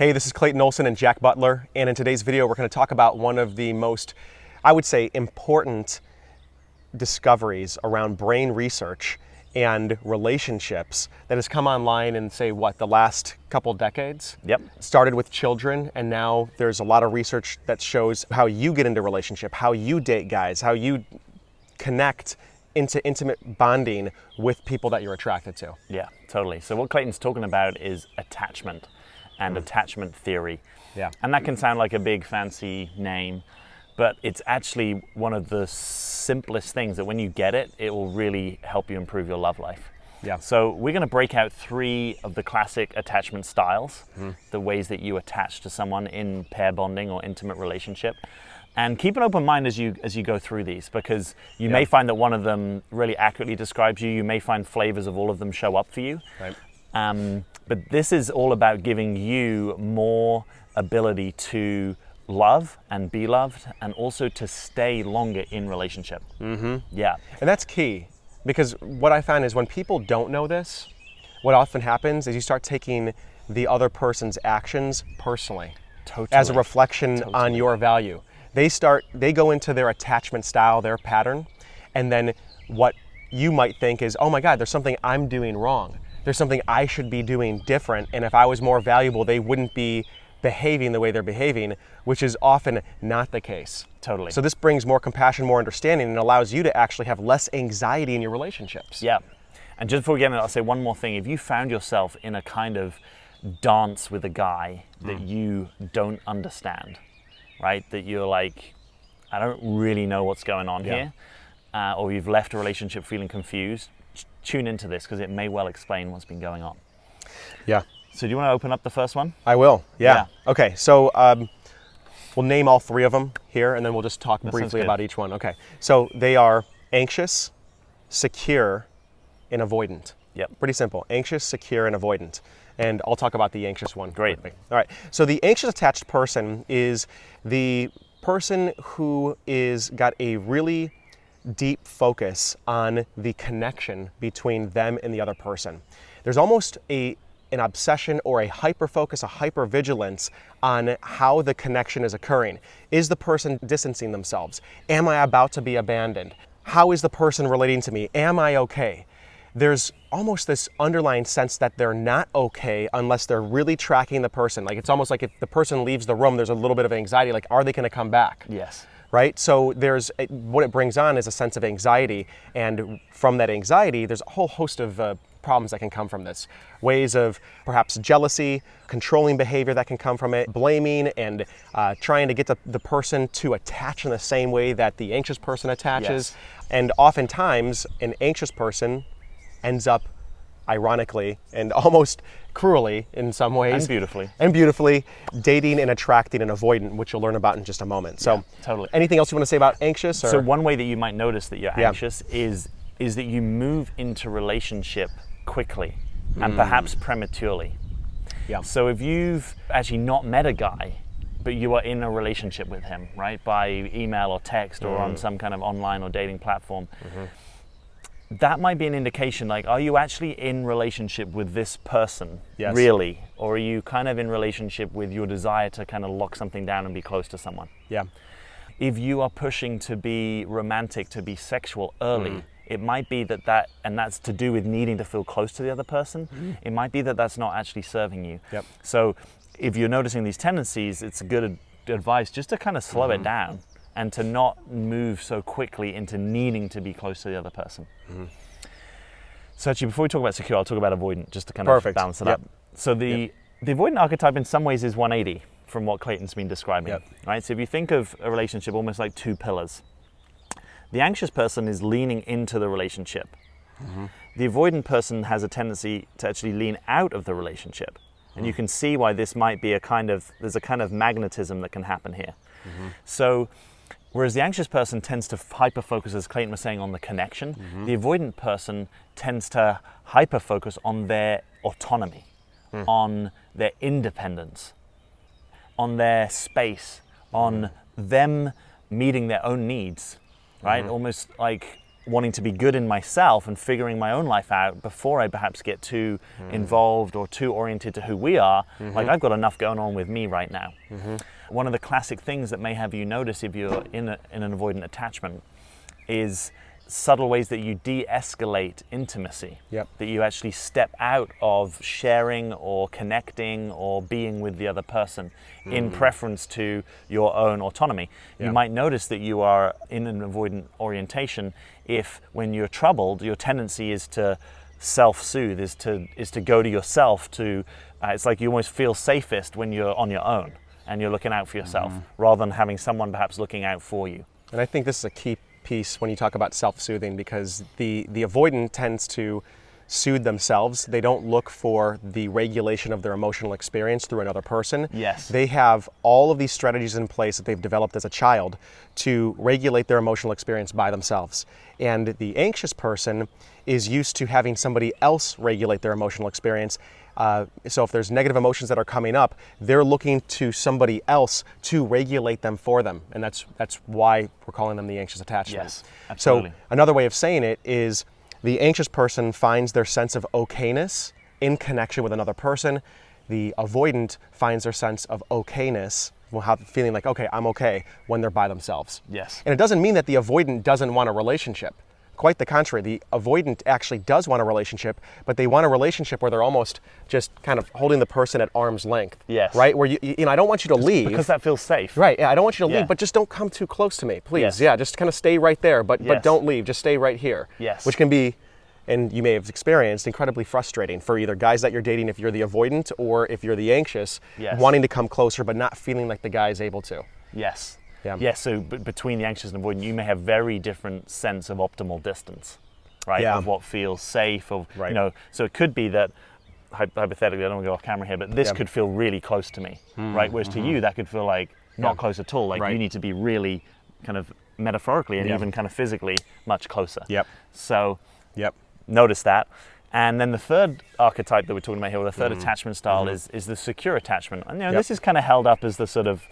Hey, this is Clayton Olson and Jack Butler, and in today's video we're going to talk about one of the most, I would say, important discoveries around brain research and relationships that has come online in, say, the last couple decades? Yep. Started with children, and now there's a lot of research that shows how you get into relationship, how you date guys, how you connect into intimate bonding with people that you're attracted to. Yeah, totally. So what Clayton's talking about is attachment and attachment theory. Yeah. And that can sound like a big fancy name, but it's actually one of the simplest things that when you get it, it will really help you improve your love life. Yeah. So we're going to break out 3 of the classic attachment styles, the ways that you attach to someone in pair bonding or intimate relationship. And keep an open mind as you go through these, because you may find that one of them really accurately describes you. You may find flavors of all of them show up for you. Right. But this is all about giving you more ability to love and be loved, and also to stay longer in relationship. Yeah. And that's key, because what I find is when people don't know this, what often happens is you start taking the other person's actions personally. Totally. As a reflection on your value. They go into their attachment style, their pattern, and then what you might think is, oh my God, there's something I'm doing wrong. There's something I should be doing different, and if I was more valuable, they wouldn't be behaving the way they're behaving, which is often not the case. Totally. So this brings more compassion, more understanding, and allows you to actually have less anxiety in your relationships. Yeah. And just before we get into it, I'll say one more thing. If you found yourself in a kind of dance with a guy that you don't understand, right? That you're like, I don't really know what's going on here, or you've left a relationship feeling confused, tune into this, because it may well explain what's been going on. Yeah. So do you want to open up the first one? I will, yeah. Okay, so we'll name all 3 of them here, and then we'll just talk briefly about each one. Okay, so they are anxious, secure, and avoidant. Yep. Pretty simple, anxious, secure, and avoidant. And I'll talk about the anxious one. Great. All right, so the anxious attached person is the person who is got a really deep focus on the connection between them and the other person. There's almost an obsession or a hyper-focus, a hyper-vigilance on how the connection is occurring. Is the person distancing themselves? Am I about to be abandoned? How is the person relating to me? Am I okay? There's almost this underlying sense that they're not okay unless they're really tracking the person. Like, it's almost like if the person leaves the room, there's a little bit of anxiety, like, are they going to come back? Yes. Right? So what it brings on is a sense of anxiety, and from that anxiety, there's a whole host of problems that can come from this. Ways of perhaps jealousy, controlling behavior that can come from it, blaming, and trying to get the person to attach in the same way that the anxious person attaches. Yes. And oftentimes, an anxious person ends up, ironically and almost cruelly in some ways, and beautifully dating and attracting an avoidant, which you'll learn about in just a moment. So totally. Anything else you want to say about anxious? Or? So one way that you might notice that you're anxious is that you move into relationship quickly and perhaps prematurely. Yeah. So if you've actually not met a guy, but you are in a relationship with him, right, by email or text or on some kind of online or dating platform, that might be an indication, like, are you actually in relationship with this person, really? Or are you kind of in relationship with your desire to kind of lock something down and be close to someone? Yeah. If you are pushing to be romantic, to be sexual early, it might be and that's to do with needing to feel close to the other person, it might be that that's not actually serving you. Yep. So if you're noticing these tendencies, it's good advice just to kind of slow it down, and to not move so quickly into needing to be close to the other person. So actually, before we talk about secure, I'll talk about avoidant, just to kind of balance it up. So the avoidant archetype in some ways is 180 from what Clayton's been describing, right? So if you think of a relationship almost like 2 pillars, the anxious person is leaning into the relationship. The avoidant person has a tendency to actually lean out of the relationship. And you can see why this might be there's a kind of magnetism that can happen here. So, whereas the anxious person tends to hyper-focus, as Clayton was saying, on the connection, the avoidant person tends to hyper-focus on their autonomy, on their independence, on their space, on them meeting their own needs, right? Almost like wanting to be good in myself and figuring my own life out before I perhaps get too involved or too oriented to who we are. Like, I've got enough going on with me right now. One of the classic things that may have you notice if you're in an avoidant attachment is subtle ways that you de-escalate intimacy. Yep. That you actually step out of sharing or connecting or being with the other person in preference to your own autonomy. Yeah. You might notice that you are in an avoidant orientation if, when you're troubled, your tendency is to self-soothe, is to go to yourself. It's like you almost feel safest when you're on your own and you're looking out for yourself rather than having someone perhaps looking out for you. And I think this is a key piece when you talk about self-soothing, because the avoidant tends to soothe themselves. They don't look for the regulation of their emotional experience through another person. Yes. They have all of these strategies in place that they've developed as a child to regulate their emotional experience by themselves. And the anxious person is used to having somebody else regulate their emotional experience. So if there's negative emotions that are coming up, they're looking to somebody else to regulate them for them. And that's why we're calling them the anxious attachment. Yes, absolutely. So another way of saying it is the anxious person finds their sense of okayness in connection with another person. The avoidant finds their sense of okayness, feeling like, okay, I'm okay, when they're by themselves. Yes. And it doesn't mean that the avoidant doesn't want a relationship. Quite the contrary. The avoidant actually does want a relationship, but they want a relationship where they're almost just kind of holding the person at arm's length. Yes. Right? Where I don't want you to leave. Because that feels safe. Right. Yeah, I don't want you to Yeah. leave, but just don't come too close to me, please. Yes. Yeah, just kind of stay right there, but Yes. don't leave. Just stay right here. Yes. Which can be, and you may have experienced, incredibly frustrating for either guys that you're dating if you're the avoidant or if you're the anxious, Yes. wanting to come closer but not feeling like the guy is able to. Yes. Yeah. Yes, so between the anxious and avoidant, you may have very different sense of optimal distance, right? Yeah. Of what feels safe, Right. So it could be that, hypothetically, I don't want to go off camera here, but this Yeah. could feel really close to me, right? Whereas to you, that could feel like not Yeah. close at all. Like Right. you need to be really kind of metaphorically and Yeah. even kind of physically much closer. Yep. So Yep. notice that. And then the third archetype that we're talking about here, or the third attachment style, is the secure attachment. And Yep. this is kind of held up as the sort of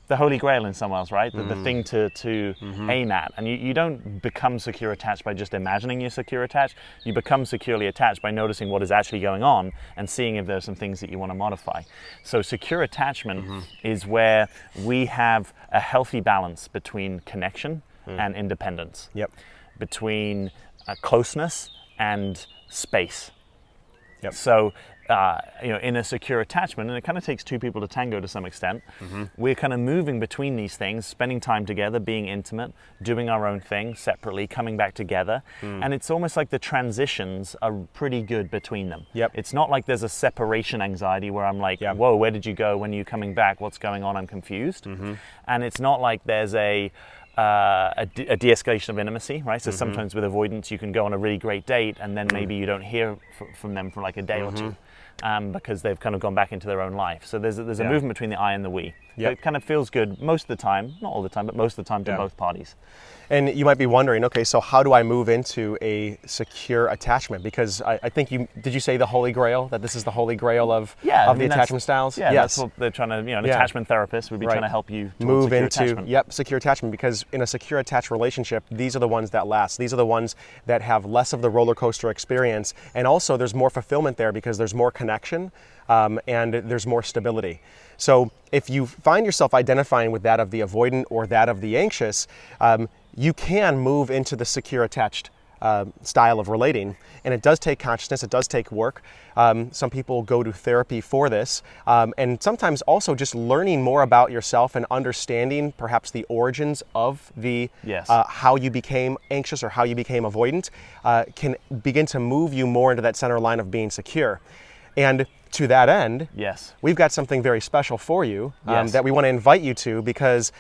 the holy grail in some ways, right? The thing to aim at. And you don't become secure attached by just imagining you're secure attached. You become securely attached by noticing what is actually going on and seeing if there's some things that you want to modify. So secure attachment is where we have a healthy balance between connection and independence. Yep. Between closeness and space. Yep. So, in a secure attachment, and it kind of takes two people to tango to some extent, we're kind of moving between these things, spending time together, being intimate, doing our own thing separately, coming back together. And it's almost like the transitions are pretty good between them. Yep. It's not like there's a separation anxiety where I'm like, Yeah. whoa, where did you go? When are you coming back? What's going on? I'm confused. And it's not like there's a de-escalation of intimacy, right? So sometimes with avoidance, you can go on a really great date and then maybe you don't hear from them for like a day or two because they've kind of gone back into their own life. So there's a movement between the I and the we. Yep. It kind of feels good most of the time, not all the time, but most of the time to Yeah. both parties. And you might be wondering, okay, so how do I move into a secure attachment? Because I think did you say the holy grail, that this is the holy grail of the attachment styles? Yeah, Yes. that's what they're trying to, an Yeah. attachment therapist would be Right. trying to help you towards Move secure into attachment. secure attachment, because in a secure attached relationship, these are the ones that last. These are the ones that have less of the roller coaster experience, and also there's more fulfillment there because there's more connection and there's more stability. So if you find yourself identifying with that of the avoidant or that of the anxious, you can move into the secure attached style of relating. And it does take consciousness, it does take work. Some people go to therapy for this. And sometimes also just learning more about yourself and understanding perhaps the origins of the Yes. how you became anxious or how you became avoidant can begin to move you more into that center line of being secure. And to that end, Yes. we've got something very special for you Yes. that we want to invite you to, because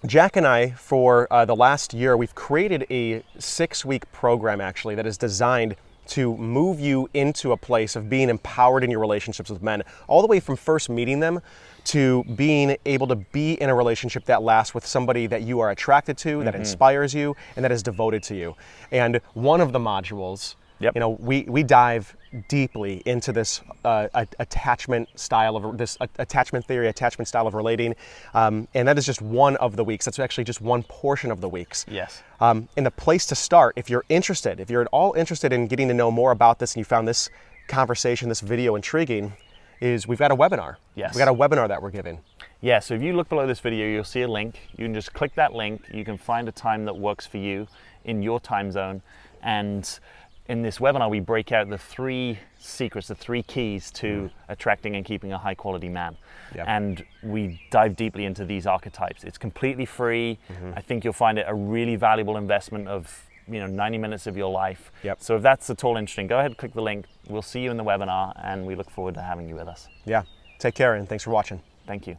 Jack and I, for the last year, we've created a 6-week program actually that is designed to move you into a place of being empowered in your relationships with men, all the way from first meeting them to being able to be in a relationship that lasts with somebody that you are attracted to, that inspires you, and that is devoted to you. And one of the modules Yep. You know, we dive deeply into this attachment style of attachment theory, attachment style of relating, and that is just one of the weeks. That's actually just one portion of the weeks. Yes. And the place to start, if you're interested, if you're at all interested in getting to know more about this, and you found this conversation, this video intriguing, is we've got a webinar. Yes. We've got a webinar that we're giving. Yeah, so if you look below this video, you'll see a link. You can just click that link. You can find a time that works for you in your time zone. And in this webinar, we break out the 3 secrets, the 3 keys to attracting and keeping a high quality man. Yep. And we dive deeply into these archetypes. It's completely free. I think you'll find it a really valuable investment of 90 minutes of your life. Yep. So if that's at all interesting, go ahead and click the link. We'll see you in the webinar, and we look forward to having you with us. Yeah. Take care, and thanks for watching. Thank you.